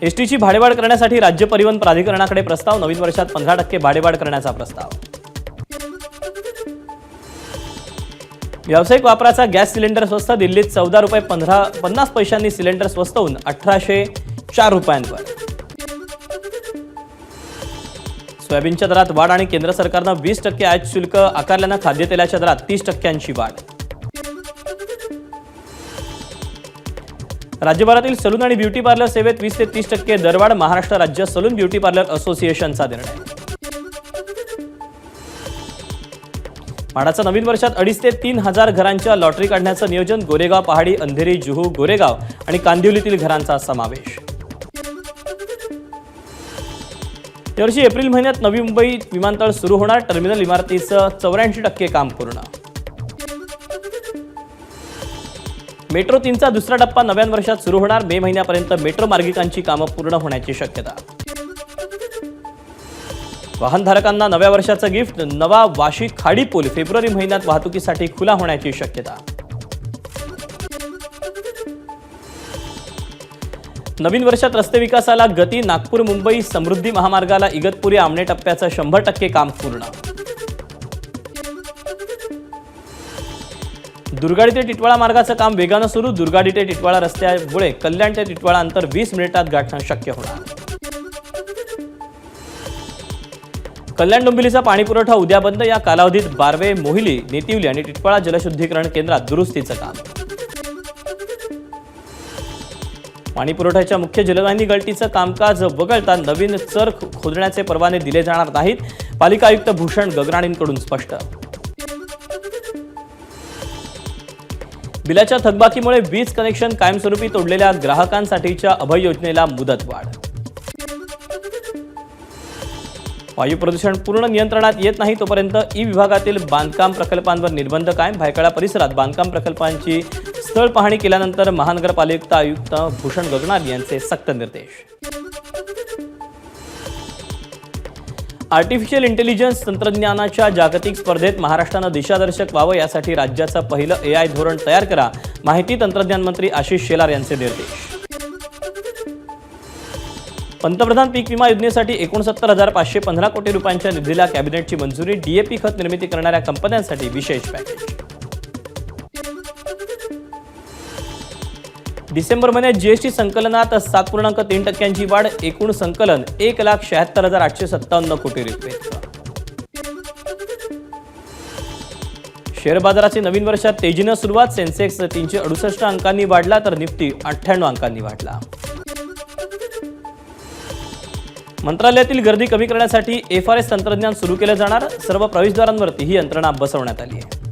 एसटीची भाडेवाढ करण्यासाठी राज्य परिवहन प्राधिकरणाकडे प्रस्ताव. नवीन वर्षात 15% भाडेवाढ करण्याचा प्रस्ताव. व्यावसायिक वापराचा गॅस सिलेंडर स्वस्त. दिल्लीत 14 रुपये 50 पैशांनी सिलेंडर स्वस्त होऊन 1804 रुपयांवर. सोयाबीनच्या दरात वाढ आणि केंद्र सरकारनं 20% आयात शुल्क आकारल्यानं खाद्यतेलाच्या दरात 30% वाढ. राज्यभरातील सलून आणि ब्युटी पार्लर सेवेत 20 ते 30% दरवाढ. महाराष्ट्र राज्य सलून ब्युटी पार्लर असोसिएशनचा निर्णय. म्हाडाचं नवीन वर्षात 2,500 ते 3,000 घरांच्या लॉटरी काढण्याचं नियोजन. गोरेगाव, पहाडी, अंधेरी, जुहू, गोरेगाव आणि कांदिवलीतील घरांचा समावेश. यावर्षी एप्रिल महिन्यात नवी मुंबई विमानतळ सुरू होणार. टर्मिनल इमारतीचं 84% काम पूर्ण. मेट्रो 3चा दुसरा टप्पा नव्या वर्षात सुरू होणार. मे महिन्यापर्यंत मेट्रो मार्गिकांची कामं पूर्ण होण्याची शक्यता. वाहनधारकांना नव्या वर्षाचं गिफ्ट. नवा वाशी खाडी पूल फेब्रुवारी महिन्यात वाहतुकीसाठी खुला होण्याची शक्यता. नवीन वर्षात रस्ते विकासाला गती. नागपूर मुंबई समृद्धी महामार्गाला इगतपुरी आमने टप्प्याचं 100% काम पूर्ण. दुर्गाडी ते टिटवाळा मार्गाचं काम वेगानं सुरू. दुर्गाडी ते टिटवाळा रस्त्यामुळे कल्याण ते टिटवाळा अंतर 20 मिनिटात गाठणं शक्य होणार. कल्याण डोंबिवलीचा पाणी पुरवठा उद्या बंद. या कालावधीत बारवे, मोहिली, नेतिवली आणि टिटवाळा जलशुद्धीकरण केंद्रात दुरुस्तीचं काम. पाणी पुरवठ्याच्या मुख्य जलवाहिनी गळतीचं कामकाज वगळता नवीन चर खोदण्याचे परवाने दिले जाणार नाहीत. पालिका आयुक्त भूषण गगराणींकडून स्पष्ट. बिलाच्या थकबाकीमुळे वीज कनेक्शन कायमस्वरूपी तोडलेल्या ग्राहकांसाठीच्या अभय योजनेला मुदतवाढ. वायू प्रदूषण पूर्ण नियंत्रणात येत नाही तोपर्यंत ई विभागातील बांधकाम प्रकल्पांवर निर्बंध कायम. भायखळा परिसरात बांधकाम प्रकल्पांची स्थळ पाहणी केल्यानंतर महानगरपालिका आयुक्त भूषण गगराणी यांचे सक्त निर्देश. आर्टिफिशियल इंटेलिजन्स तंत्रज्ञानाच्या जागतिक स्पर्धेत महाराष्ट्रानं दिशादर्शक व्हावं यासाठी राज्याचं पहिलं AI धोरण तयार करा. माहिती तंत्रज्ञान मंत्री आशिष शेलार यांचे निर्देश. पंतप्रधान पीक विमा योजनेसाठी 69,515 कोटी रुपयांच्या निधीला कॅबिनेटची मंजुरी. DAP खत निर्मिती करणाऱ्या कंपन्यांसाठी विशेष पॅकेज. डिसेंबर महिन्यात जीएसटी संकलनात 7.3% वाढ. एकूण संकलन 1,76,857 कोटी रुपये. शेअर बाजाराची नवीन वर्षात तेजीनं सुरुवात. सेन्सेक्स 368 अंकांनी वाढला तर निफ्टी 98 अंकांनी वाढला. मंत्रालयातील गर्दी कमी करण्यासाठी FRS तंत्रज्ञान सुरू केलं जाणार. सर्व प्रवेशद्वारांवरती ही यंत्रणा बसवण्यात आली आहे.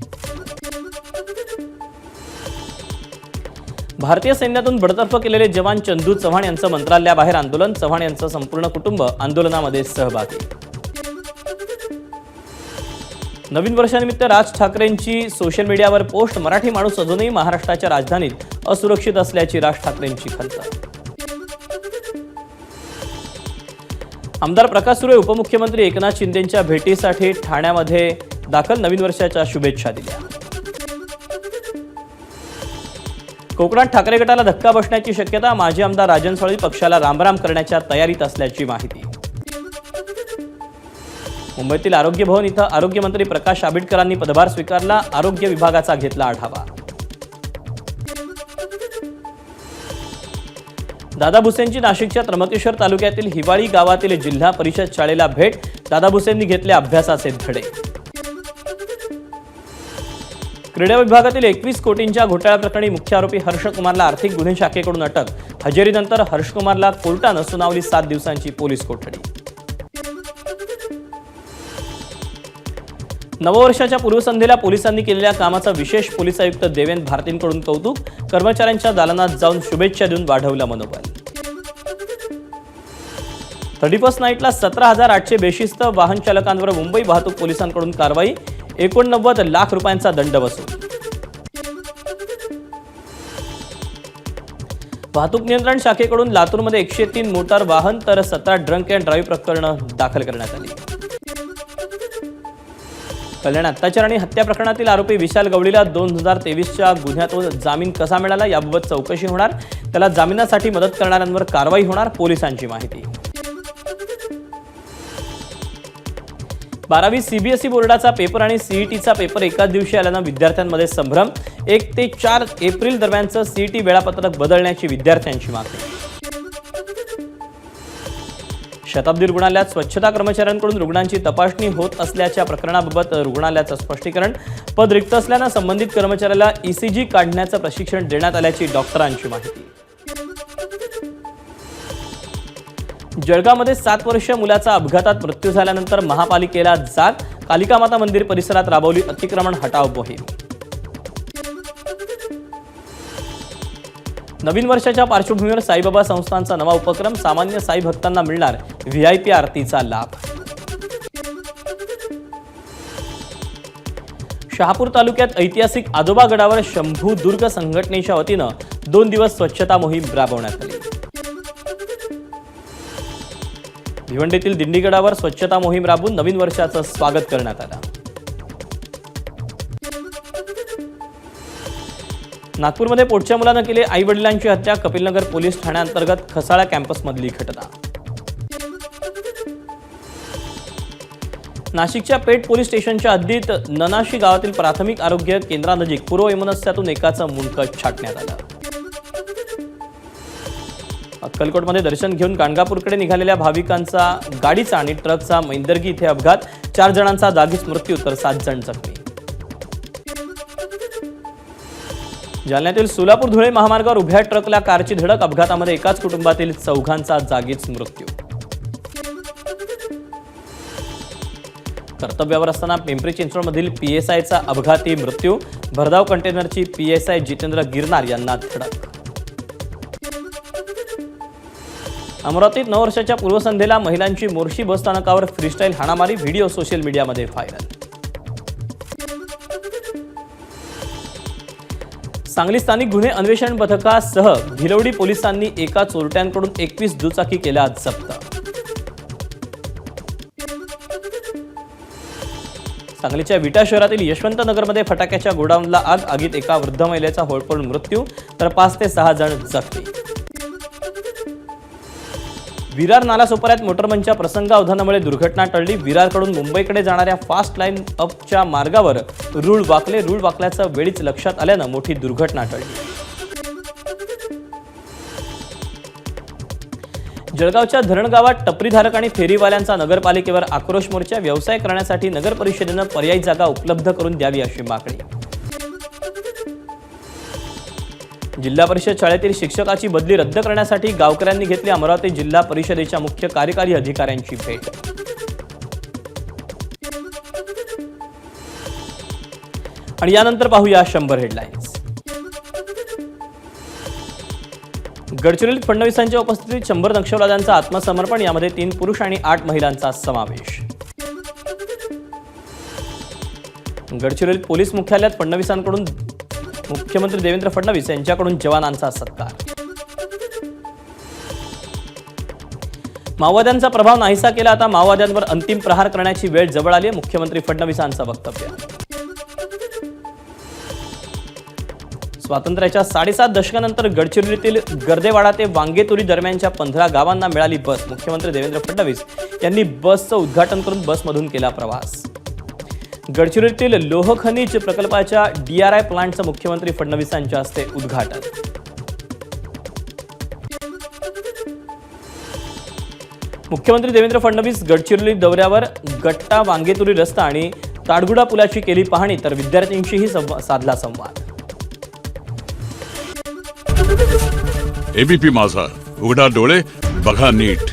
भारतीय सैन्यातून बडतर्फ केलेले जवान चंदू चव्हाण यांचं मंत्रालयाबाहेर आंदोलन. चव्हाण यांचं संपूर्ण कुटुंब आंदोलनामध्ये सहभागी. नवीन वर्षानिमित्त राज ठाकरेंची सोशल मीडियावर पोस्ट. मराठी माणूस अजूनही महाराष्ट्राच्या राजधानीत असुरक्षित असल्याची राज ठाकरेंची खंत. आमदार प्रकाश सुरे उपमुख्यमंत्री एकनाथ शिंदेंच्या भेटीसाठी ठाण्यामध्ये दाखल. नवीन वर्षाच्या शुभेच्छा दिल्या. कोकणात ठाकरे गटाला धक्का बसण्याची शक्यता. माजी आमदार राजन साळवी पक्षाला रामराम करण्याच्या तयारीत असल्याची माहिती. मुंबईतील आरोग्य भवन इथं आरोग्यमंत्री प्रकाश आंबेडकरांनी पदभार स्वीकारला. आरोग्य विभागाचा घेतला आढावा. दादा भुसेंची नाशिकच्या त्र्यंबकेश्वर तालुक्यातील हिवाळी गावातील जिल्हा परिषद शाळेला भेट. दादा भुसेंनी घेतले अभ्यासाचे धडे. क्रीडा विभागातील 21 कोटींच्या घोटाळ्याप्रकरणी मुख्य आरोपी हर्षकुमारला आर्थिक गुन्हे शाखेकडून अटक. हजेरीनंतर हर्षकुमारला कोर्टानं सुनावली 7 दिवसांची पोलीस कोठडी. नववर्षाच्या पूर्वसंध्येला पोलिसांनी केलेल्या कामाचा विशेष पोलीस आयुक्त देवेंद्र भारतींकडून कौतुक. कर्मचाऱ्यांच्या दालनात जाऊन शुभेच्छा देऊन वाढवलं मनोबल. 31 नाईटला 17,800 बेशिस्त वाहन चालकांवर मुंबई वाहतूक पोलिसांकडून कारवाई. 89 लाख रुपयांचा दंड वसूल. वाहतूक नियंत्रण शाखेकडून लातूरमध्ये 103 मोटार वाहन तर 17 ड्रंक अँड ड्राईव्ह प्रकरणं दाखल करण्यात आली. कल्याण अत्याचार आणि हत्या प्रकरणातील आरोपी विशाल गवळीला 2023च्या गुन्ह्यातून जामीन कसा मिळाला याबाबत चौकशी होणार. त्याला जामिनासाठी मदत करणाऱ्यांवर कारवाई होणार, पोलिसांची माहिती। 12वी सीबीएसई बोर्डाचा पेपर आणि सीईटीचा पेपर एकाच दिवशी आल्यानं विद्यार्थ्यांमध्ये संभ्रम। 1 ते 4 एप्रिल दरम्यानचं सीईटी वेळापत्रक बदलण्याची विद्यार्थ्यांची मागणी। शताब्दी रुग्णालयात स्वच्छता कर्मचाऱ्यांकडून रुग्णांची तपासणी होत असल्याच्या प्रकरणाबाबत रुग्णालयाचं स्पष्टीकरण। पद रिक्त असल्यानं संबंधित कर्मचाऱ्याला ईसीजी काढण्याचं प्रशिक्षण देण्यात आल्याची डॉक्टरांची माहिती। जळगावमध्ये 7 वर्षीय मुलाचा अपघातात मृत्यू झाल्यानंतर महापालिकेला जाग। कालिका माता मंदिर परिसरात राबवली अतिक्रमण हटाव मोहीम। नवीन वर्षाच्या पार्श्वभूमीवर साईबाबा संस्थांचा नवा उपक्रम। सामान्य साई भक्तांना मिळणार व्हीआयपी आरतीचा लाभ। शहापूर तालुक्यात ऐतिहासिक आजोबा गडावर शंभू दुर्ग संघटनेच्या वतीनं 2 दिवस स्वच्छता मोहीम राबवण्यात आली। भिवंडीतील दिंडीगडावर स्वच्छता मोहीम राबवून नवीन वर्षाचं स्वागत करण्यात आलं। नागपूरमध्ये पोटच्या मुलानं केली आई-वडिलांची हत्या। कपिलनगर पोलीस ठाण्याअंतर्गत खसाळा कॅम्पसमधली घटना। नाशिकच्या पेठ पोलीस स्टेशनच्या हद्दीत ननाशी गावातील प्राथमिक आरोग्य केंद्रानजीक पूर्ववैमनस्यातून एकाचं मुंडकं छाटण्यात आलं। अक्कलकोटमध्ये दर्शन घेऊन गाणगापूरकडे निघालेल्या भाविकांचा गाडीचा आणि ट्रकचा मैंदर्गी इथे अपघात। 4 जणांचा जागीच मृत्यू तर 7 जण जखमी। जालन्यातील सोलापूर धुळे महामार्गावर उभ्या ट्रकला कारची धडक। अपघातामध्ये एकाच कुटुंबातील 4घांचा जागीच मृत्यू। कर्तव्यावर असताना पिंपरी चिंचवडमधील पीएसआयचा अपघाती मृत्यू। भरधाव कंटेनरची पीएसआय जितेंद्र गिरनार यांना धडक। अमरावतीत 9 वर्षाच्या पूर्वसंध्येला महिलांची मोर्शी बसस्थानकावर फ्रीस्टाईल हाणामारी। व्हिडिओ सोशल मीडियामध्ये व्हायरल। सांगली स्थानिक गुन्हे अन्वेषण पथकासह भिलवडी पोलिसांनी एका चोरट्यांकडून 21 दुचाकी केल्या जप्त। सांगलीच्या विटा शहरातील यशवंत नगरमध्ये फटाक्याच्या गोडाऊनला आग। आगीत एका वृद्ध महिलेचा होरपळून मृत्यू तर 5 ते 6 जण जखमी। विरार नालासोपाऱ्यात मोटरमनच्या प्रसंगावधानामुळे दुर्घटना टळली। विरारकडून मुंबईकडे जाणाऱ्या फास्ट लाईन अपच्या मार्गावर रूळ वाकल्याचं वेळीच लक्षात आल्यानं मोठी दुर्घटना टळली। जळगावच्या धरणगावात टपरीधारक आणि फेरीवाल्यांचा नगरपालिकेवर आक्रोश मोर्चा। व्यवसाय करण्यासाठी नगर परिषदेनं पर्यायी जागा उपलब्ध करून द्यावी अशी मागणी। जिल्हा परिषद शाळेतील शिक्षकाची बदली रद्द करण्यासाठी गावकऱ्यांनी घेतली अमरावती जिल्हा परिषदेच्या मुख्य कार्यकारी अधिकाऱ्यांची भेट। आणि यानंतर पाहूया 100 हेडलाईन्स। गडचिरोलीत फडणवीसांच्या उपस्थितीत 100 नक्षलवाद्यांचं आत्मसमर्पण। यामध्ये 3 पुरुष आणि 8 महिलांचा समावेश। गडचिरोलीत पोलीस मुख्यालयात फडणवीसांकडून मुख्यमंत्री देवेंद्र फडणवीस यांच्याकडून जवानांचा सत्कार। माओवाद्यांचा प्रभाव नाहीसा केला, आता माओवाद्यांवर अंतिम प्रहार करण्याची वेळ जवळ आली आहे, मुख्यमंत्री फडणवीसांचं वक्तव्य। स्वातंत्र्याच्या 7.5 दशकानंतर गडचिरोलीतील गर्देवाडा ते वांगेतुरी दरम्यानच्या 15 गावांना मिळाली बस। मुख्यमंत्री देवेंद्र फडणवीस यांनी बसचं उद्घाटन करून बसमधून केला प्रवास। गडचिरोलीतील लोह खनिज प्रकल्पाच्या DRI प्लांटचं मुख्यमंत्री फडणवीसांच्या हस्ते उद्घाटन। मुख्यमंत्री देवेंद्र फडणवीस गडचिरोली दौऱ्यावर गट्टा वांगेतुरी रस्ता आणि ताडगुडा पुलाची केली पाहणी तर विद्यार्थ्यांशीही साधला संवाद। एबीपी माझा, उघडा डोळे बघा नीट।